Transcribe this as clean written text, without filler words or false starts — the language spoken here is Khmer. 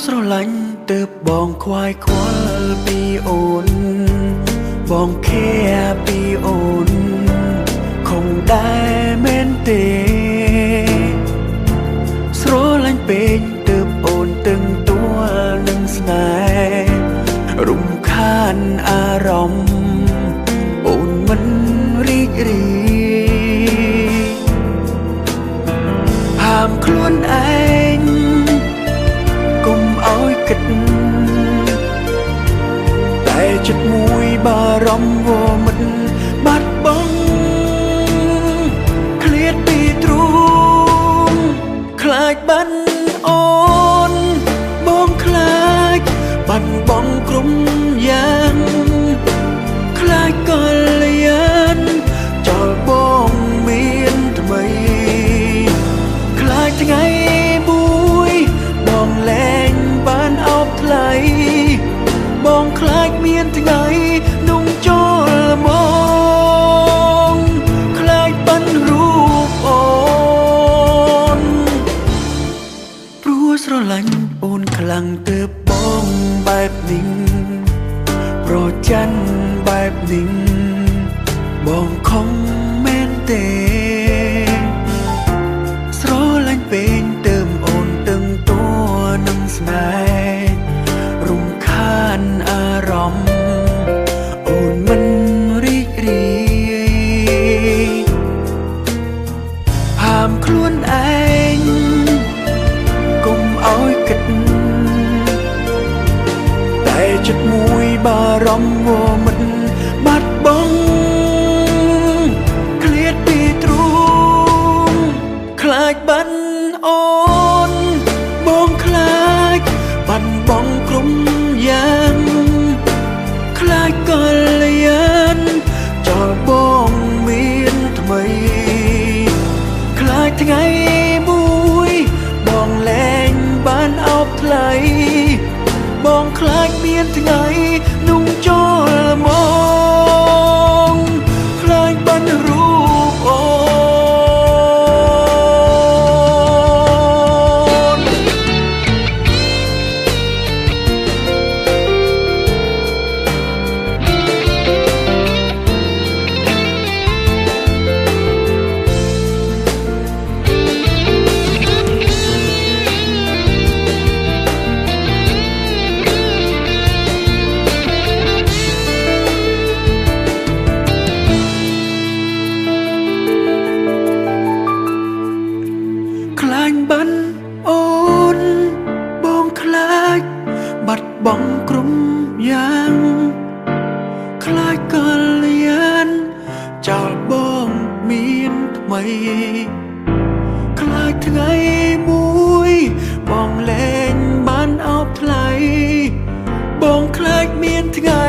ស្រឡាញ់ទើបបងខ្វាយខ្វល់ពីអូនបងខែពីអូនคงได้แม่นเตស្រឡាញ់ពេកទើបអូនទឹងតួនឹងស្នេហ៍រំខានអារម្មណ៍អូនមិនរីករាយហាមខ្លួនឯងកុំឲ្យគិតតែចិត្តមួយបារម្ភว่าមិនបាត់បង់ឃ្លាតពីទ្រូងខ្លាចបាត់អូនបងខ្លាចបាត់បង់ក្រុមយ៉ាងខ្លាចកលយានចោលបងមានថ្មីខ្លាចថ្ងៃមួយបងលែងបានអោបថ្លៃបងខ្លាចមានថ្ងៃนุ่งចូលមកខ្លាចបាត់រូបអូនព្រោះស្រឡាញ់អូនខ្លាំងទើបបងបែបនេះប្រច័ណ្ឌបែបនេះបងខំមែនទេស្រឡាញ់ពេកទើបអូនទឹងតួនឹងស្នេហ៍រំខានអារម្មណ៍អូនមិនរីករាយហាមខ្លួនឯងកុំឲ្យគិតតែចិត្តមួយបារម្ភว่าមិនបាត់បង់ឃ្លាតពីទ្រូងខ្លាចបាត់អូនបងខ្លាចបាត់បង់ក្រុមយ៉ាងខ្លាចកលយានចោលបងមានថ្មីខ្លាចថ្ងៃមួយបងលែងបានអោបថ្លៃបងខ្លាចមានថ្ងៃนุ่งចូលមកខ្លាចបាត់រូបអូនខ្លាចបាត់អូនបងខ្លាចបាត់បង់ក្រុមយ៉ាងខ្លាចកលយានចោលបងមានថ្មីខ្លាចថ្ងៃមួយបងលែងបានអោបថ្លៃបងខ្លាចមានថ្ងៃ